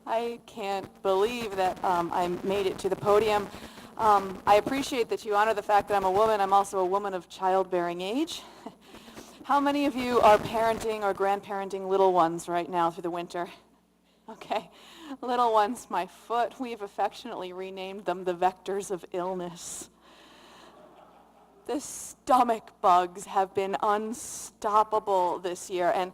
I can't believe that I made it to the podium. I appreciate that you honor the fact that I'm a woman. I'm also a woman of childbearing age. How many of you are parenting or grandparenting little ones right now through the winter? Okay. Little ones, my foot, we've affectionately renamed them the vectors of illness. The stomach bugs have been unstoppable this year, and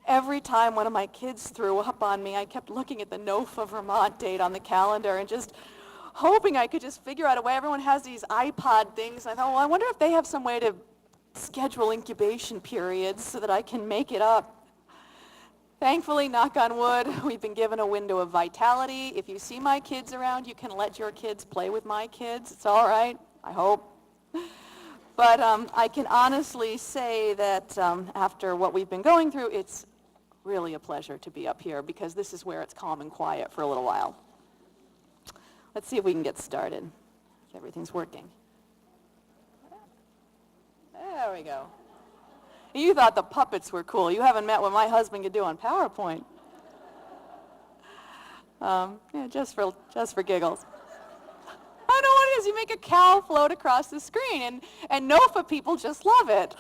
every time one of my kids threw up on me, I kept looking at the NOFA-Vermont date on the calendar and just hoping I could just figure out a way. Everyone has these iPod things, and I thought, well, I wonder if they have some way to schedule incubation periods so that I can make it up. Thankfully, knock on wood, we've been given a window of vitality. If you see my kids around, you can let your kids play with my kids. It's all right, I hope. But I can honestly say that after what we've been going through, it's really a pleasure to be up here because this is where it's calm and quiet for a little while. Let's see if we can get started. If everything's working. There we go. You thought the puppets were cool. You haven't met what my husband could do on PowerPoint. Yeah, just for giggles. I know what it is. You make a cow float across the screen, and NOFA people just love it.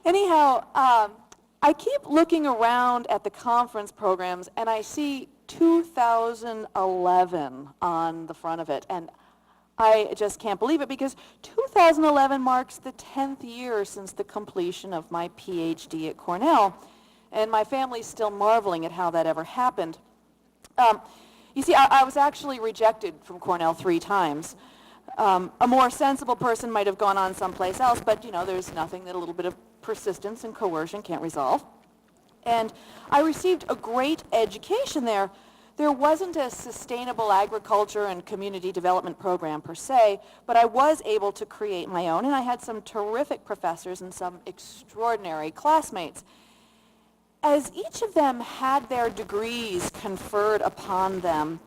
Anyhow, I keep looking around at the conference programs, and I see 2011 on the front of it, and I just can't believe it because 2011 marks the 10th year since the completion of my PhD at Cornell, and my family's still marveling at how that ever happened. You see, I was actually rejected from Cornell 3 times. A more sensible person might have gone on someplace else, but you know, there's nothing that a little bit of persistence and coercion can't resolve. And I received a great education there. There wasn't a sustainable agriculture and community development program per se, but I was able to create my own, and I had some terrific professors and some extraordinary classmates. As each of them had their degrees conferred upon them,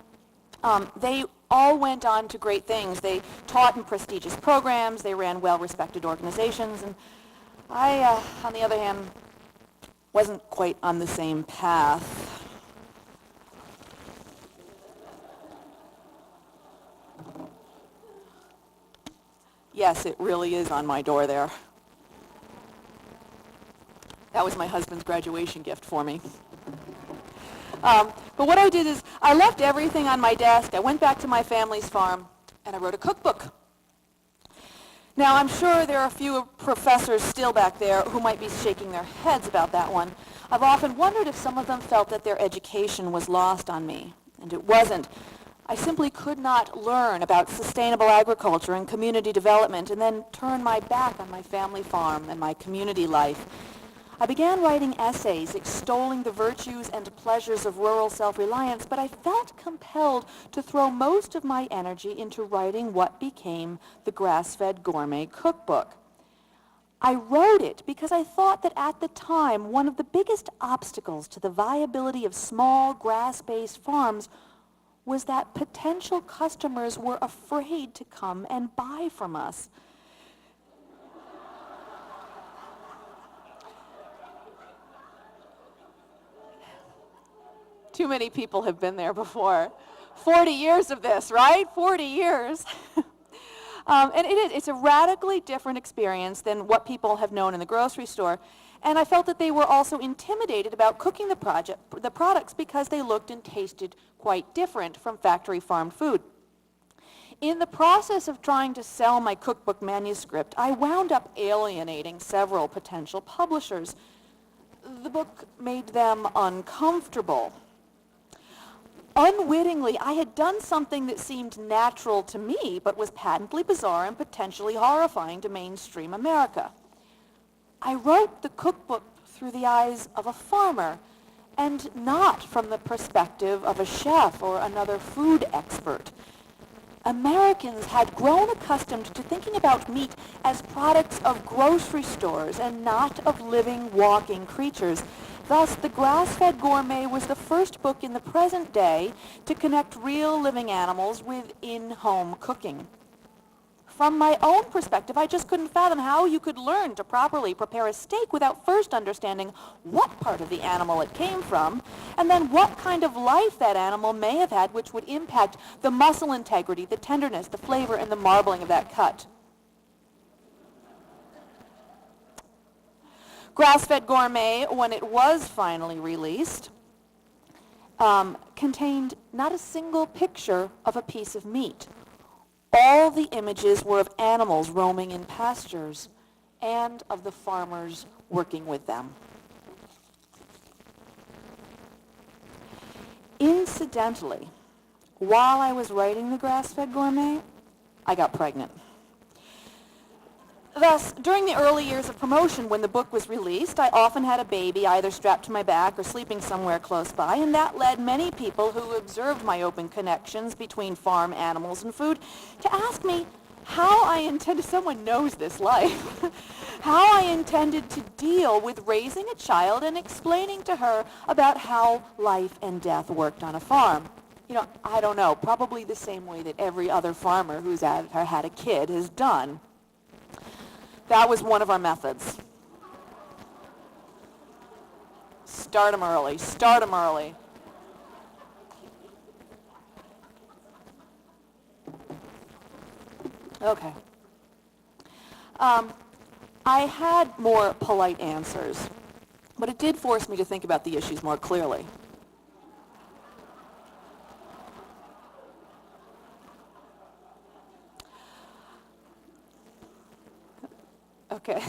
they all went on to great things. They taught in prestigious programs, they ran well-respected organizations, and I, on the other hand, wasn't quite on the same path. Yes, it really is on my door there. That was my husband's graduation gift for me. But what I did is I left everything on my desk. I went back to my family's farm, and I wrote a cookbook. Now, I'm sure there are a few professors still back there who might be shaking their heads about that one. I've often wondered if some of them felt that their education was lost on me, and it wasn't. I simply could not learn about sustainable agriculture and community development and then turn my back on my family farm and my community life. I began writing essays extolling the virtues and pleasures of rural self-reliance, but I felt compelled to throw most of my energy into writing what became the Grassfed Gourmet cookbook. I wrote it because I thought that at the time, one of the biggest obstacles to the viability of small grass-based farms was that potential customers were afraid to come and buy from us. Too many people have been there before. 40 years of this, right? 40 years. And it's a radically different experience than what people have known in the grocery store. And I felt that they were also intimidated about cooking the products because they looked and tasted quite different from factory farmed food. In the process of trying to sell my cookbook manuscript, I wound up alienating several potential publishers. The book made them uncomfortable. Unwittingly, I had done something that seemed natural to me, but was patently bizarre and potentially horrifying to mainstream America. I wrote the cookbook through the eyes of a farmer, and not from the perspective of a chef or another food expert. Americans had grown accustomed to thinking about meat as products of grocery stores and not of living, walking creatures. Thus, the Grass-Fed Gourmet was the first book in the present day to connect real living animals with in-home cooking. From my own perspective, I just couldn't fathom how you could learn to properly prepare a steak without first understanding what part of the animal it came from, and then what kind of life that animal may have had, which would impact the muscle integrity, the tenderness, the flavor, and the marbling of that cut. Grassfed Gourmet, when it was finally released, contained not a single picture of a piece of meat. All the images were of animals roaming in pastures and of the farmers working with them. Incidentally, while I was writing the Grassfed Gourmet, I got pregnant. Thus, during the early years of promotion when the book was released, I often had a baby either strapped to my back or sleeping somewhere close by, and that led many people who observed my open connections between farm animals and food to ask me how I intended, someone knows this life, how I intended to deal with raising a child and explaining to her about how life and death worked on a farm. You know, I don't know, probably the same way that every other farmer who's had a kid has done. That was one of our methods. Start them early. Start them early. Okay. I had more polite answers, but it did force me to think about the issues more clearly. Okay.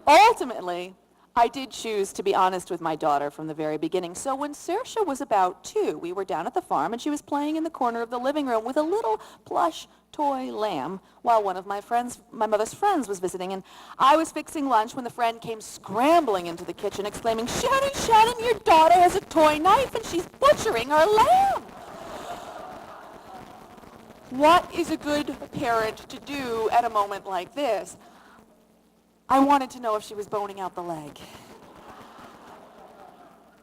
Ultimately, I did choose to be honest with my daughter from the very beginning. So when Saoirse was about 2, we were down at the farm and she was playing in the corner of the living room with a little plush toy lamb while one of my mother's friends was visiting. And I was fixing lunch when the friend came scrambling into the kitchen exclaiming, Shannon, your daughter has a toy knife and she's butchering our lamb. What is a good parent to do at a moment like this? I wanted to know if she was boning out the leg.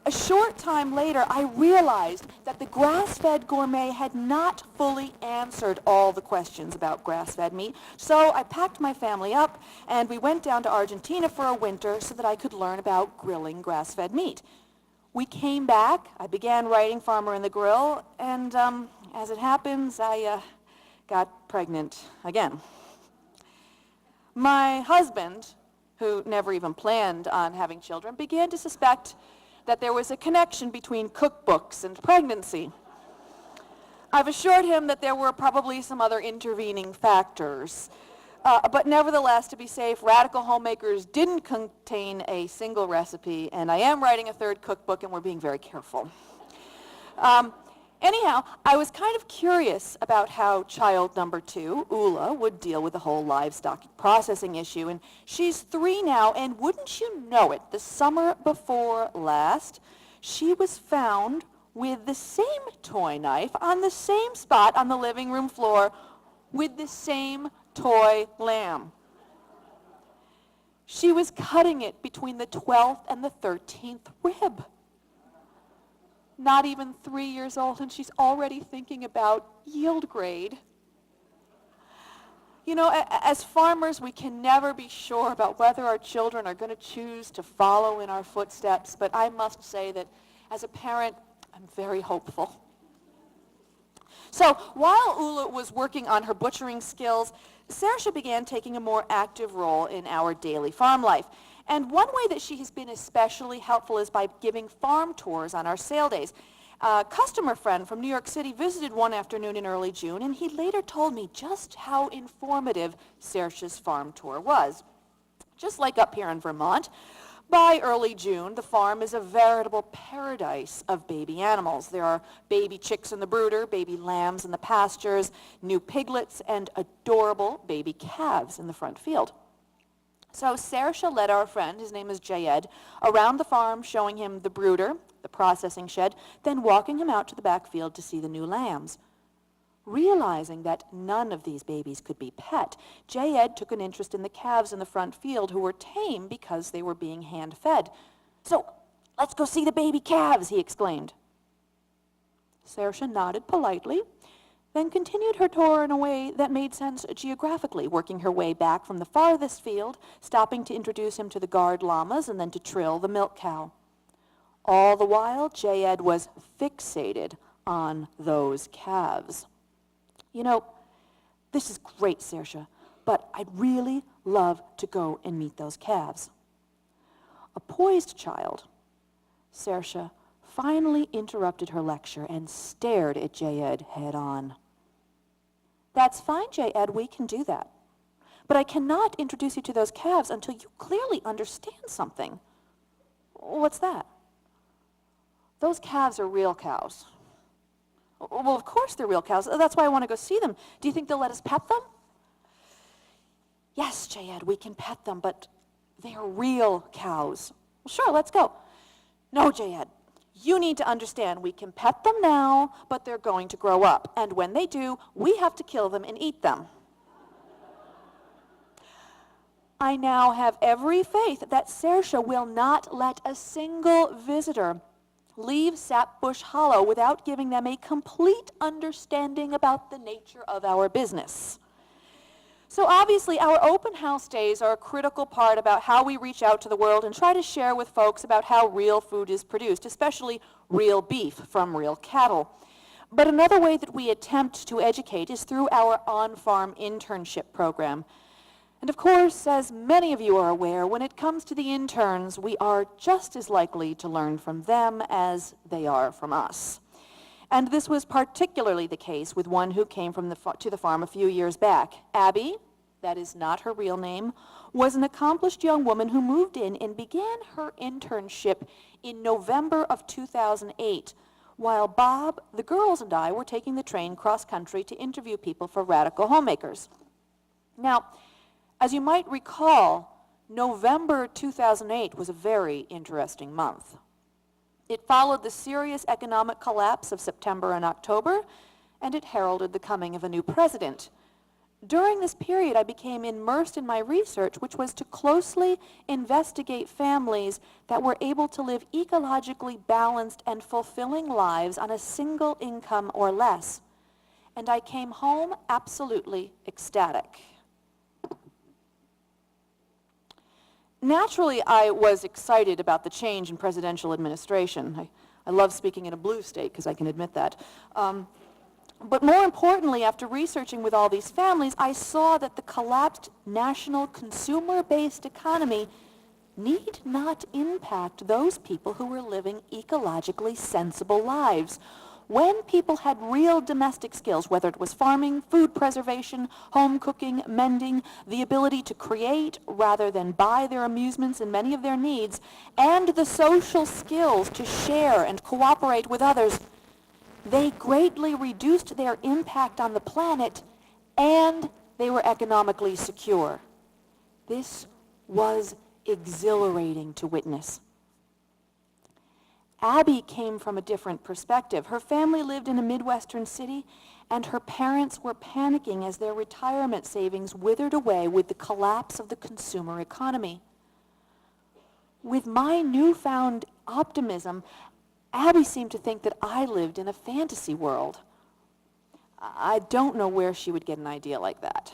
A short time later, I realized that the Grass-Fed Gourmet had not fully answered all the questions about grass-fed meat, so I packed my family up and we went down to Argentina for a winter so that I could learn about grilling grass-fed meat. We came back, I began writing Farmer in the Grill, and as it happens, I got pregnant again. My husband, who never even planned on having children, began to suspect that there was a connection between cookbooks and pregnancy. I've assured him that there were probably some other intervening factors. But nevertheless, to be safe, Radical Homemakers didn't contain a single recipe, and I am writing a 3rd cookbook, and we're being very careful. Anyhow, I was kind of curious about how child number 2, Ula, would deal with the whole livestock processing issue. And she's 3 now, and wouldn't you know it, the summer before last, she was found with the same toy knife on the same spot on the living room floor with the same toy lamb. She was cutting it between the 12th and the 13th rib. Not even 3 years old, and she's already thinking about yield grade. You know, as farmers, we can never be sure about whether our children are going to choose to follow in our footsteps, but I must say that as a parent, I'm very hopeful. So while Ula was working on her butchering skills, Saoirse began taking a more active role in our daily farm life. And one way that she has been especially helpful is by giving farm tours on our sale days. A customer friend from New York City visited one afternoon in early June, and he later told me just how informative Saoirse's farm tour was. Just like up here in Vermont, by early June, the farm is a veritable paradise of baby animals. There are baby chicks in the brooder, baby lambs in the pastures, new piglets, and adorable baby calves in the front field. So Saoirse led our friend, his name is Jayed, around the farm, showing him the brooder, the processing shed, then walking him out to the back field to see the new lambs. Realizing that none of these babies could be pet, Jayed took an interest in the calves in the front field who were tame because they were being hand-fed. So, let's go see the baby calves, he exclaimed. Saoirse nodded politely, then continued her tour in a way that made sense geographically, working her way back from the farthest field, stopping to introduce him to the guard llamas and then to Trill, the milk cow. All the while, J-Ed was fixated on those calves. You know, this is great, Saoirse, but I'd really love to go and meet those calves. A poised child, Saoirse finally interrupted her lecture and stared at J-Ed head on. That's fine, J-Ed, we can do that. But I cannot introduce you to those calves until you clearly understand something. What's that? Those calves are real cows. Well, of course they're real cows. That's why I want to go see them. Do you think they'll let us pet them? Yes, J-Ed, we can pet them, but they are real cows. Well, sure, let's go. No, J-Ed, you need to understand we can pet them now, but they're going to grow up. And when they do, we have to kill them and eat them. I now have every faith that Saoirse will not let a single visitor leave Sapbush Hollow without giving them a complete understanding about the nature of our business. So obviously our open house days are a critical part about how we reach out to the world and try to share with folks about how real food is produced, especially real beef from real cattle. But another way that we attempt to educate is through our on-farm internship program. And of course, as many of you are aware, when it comes to the interns, we are just as likely to learn from them as they are from us. And this was particularly the case with one who came to the farm a few years back. Abby, that is not her real name, was an accomplished young woman who moved in and began her internship in November of 2008, while Bob, the girls, and I were taking the train cross-country to interview people for Radical Homemakers. Now, as you might recall, November 2008 was a very interesting month. It followed the serious economic collapse of September and October, and it heralded the coming of a new president. During this period, I became immersed in my research, which was to closely investigate families that were able to live ecologically balanced and fulfilling lives on a single income or less. And I came home absolutely ecstatic. Naturally, I was excited about the change in presidential administration. I love speaking in a blue state because I can admit that. But more importantly, after researching with all these families, I saw that the collapsed national consumer-based economy need not impact those people who were living ecologically sensible lives. When people had real domestic skills, whether it was farming, food preservation, home cooking, mending, the ability to create rather than buy their amusements and many of their needs, and the social skills to share and cooperate with others, they greatly reduced their impact on the planet, and they were economically secure. This was exhilarating to witness. Abby came from a different perspective. Her family lived in a Midwestern city, and her parents were panicking as their retirement savings withered away with the collapse of the consumer economy. With my newfound optimism, Abby seemed to think that I lived in a fantasy world. I don't know where she would get an idea like that.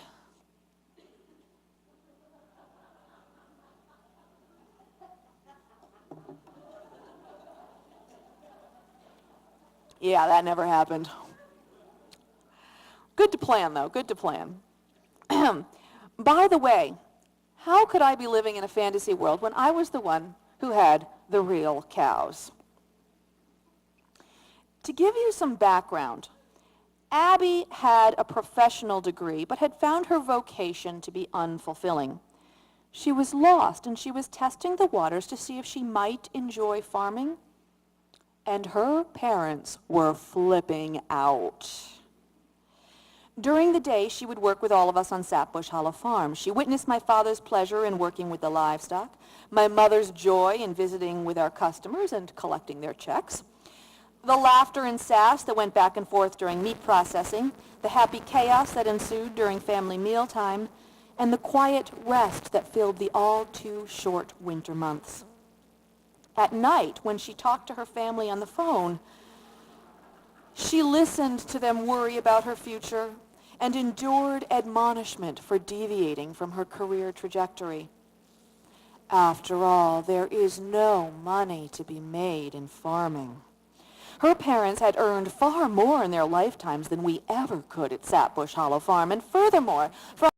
Yeah, that never happened. Good to plan, though. Good to plan. By the way, how could I be living in a fantasy world when I was the one who had the real cows? To give you some background, Abby had a professional degree but had found her vocation to be unfulfilling. She was lost, and she was testing the waters to see if she might enjoy farming. And her parents were flipping out. During the day, she would work with all of us on Sapbush Hollow Farm. She witnessed my father's pleasure in working with the livestock, my mother's joy in visiting with our customers and collecting their checks, the laughter and sass that went back and forth during meat processing, the happy chaos that ensued during family mealtime, and the quiet rest that filled the all-too-short winter months. At night, when she talked to her family on the phone, She listened to them worry about her future and endured admonishment for deviating from her career trajectory. After all, there is no money to be made in farming. Her parents had earned far more in their lifetimes than we ever could at Sapbush Hollow Farm, and furthermore, from